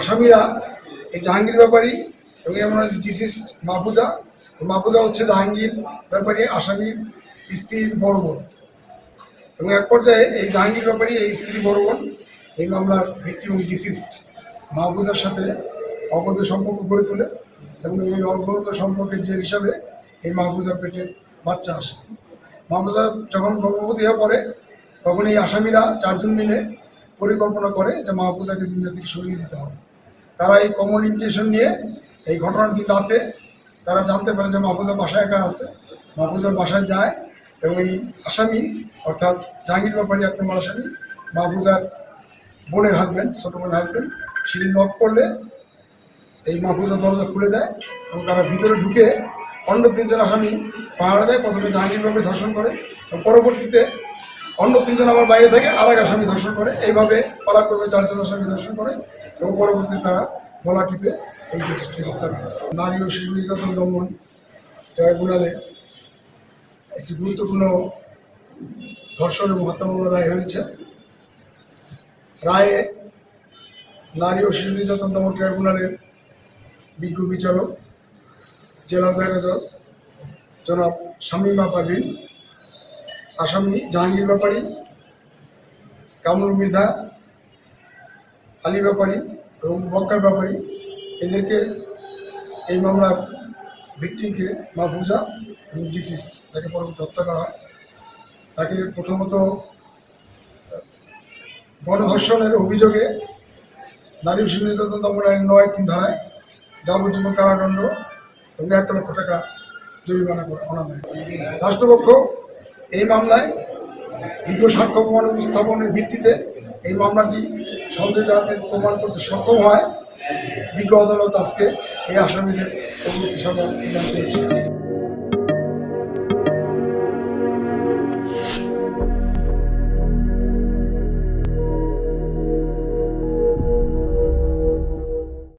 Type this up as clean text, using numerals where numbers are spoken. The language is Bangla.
আসামিরা এই জাহাঙ্গীর ব্যাপারী এবং এমন ডিসিস্ট মাহফুজা হচ্ছে জাহাঙ্গীর ব্যাপারী আসামির স্ত্রীর বড় বোন এবং এক পর্যায়ে এই জাহাঙ্গীর ব্যাপারী এই স্ত্রী বড় বোন এই মামলার ভিকটিম এবং ডিসিস্ট মাহফুজার সাথে অবৈধ সম্পর্ক গড়ে তোলে এবং এই অবৈধ সম্পর্কের জের হিসাবে এই মাহফুজার পেটে বাচ্চা আসে। মাহফুজা যখন গর্ভবতী হয়ে পড়ে তখন এই আসামিরা 4 জন মিলে পরিকল্পনা করে যে মাহফুজাকে দুনিয়া থেকে সরিয়ে দিতে হবে। তারা এই কমন ইন্টেনশন নিয়ে এই ঘটনার দিন রাতে তারা জানতে পারে যে মাহফুজা বাসায় একা আছে। মাহফুজার বাসায় যায় এবং এই আসামি অর্থাৎ জাহাঙ্গীর ব্যাপারী 1 নম্বর আসামি মাহফুজার বোনের হাজব্যান্ড, ছোটো বোনের হাজব্যান্ড, সিঁড়ি নক করলে এই মাহফুজা দরজা খুলে দেয় এবং তারা ভিতরে ঢুকে অন্য 3 জন আসামি পাহাড়া দেয়। প্রথমে জাহাঙ্গীর ব্যাপারী ধর্ষণ করে এবং পরবর্তীতে অন্য 3 জন আবার বাইরে থেকে আরেক আসামি ধর্ষণ করে। এইভাবে পালাক্রমে 4 জন আসামি ধর্ষণ করে এবং পরবর্তীতে তারা গলা টিপে এই ডিসিস্টকে হত্যা করে। নারী ও শিশু নির্যাতন দমন ট্রাইব্যুনালে একটি গুরুত্বপূর্ণ ধর্ষণ এবং হত্যা মামলা রায় হয়েছে। রায়ে নারী ও শিশু নির্যাতন দমন ট্রাইব্যুনালের বিজ্ঞ বিচারক জেলা দায়রা জজ জনাব শামীমা পারভিন, আসামি জাহাঙ্গীর ব্যাপারী, কামরুল মৃধা, আলী ব্যাপারী এবং বক্কার ব্যাপারী এদেরকে এই মামলার ভিকটিমকে মাহফুজা এবং ডিসিস্ট যাকে পরবর্তী হত্যা করা হয় তাকে প্রথমত গণধর্ষণের অভিযোগে নারী ও শিশু নির্যাতন দমন আইন 9-3 ধারায় যাবজ্জীবন কারাদণ্ড এবং 1 লক্ষ টাকা জরিমানা করে অনাদায়। রাষ্ট্রপক্ষ এই মামলায় দীর্ঘ সাক্ষ্য প্রমাণ উপস্থাপনের ভিত্তিতে এই মামলাটি সন্দেহজাতে প্রমাণ করতে সক্ষম হয়। বিজ্ঞ আদালত আজকে এই আসামিদের পরবর্তী সাজা প্রদান করেছে।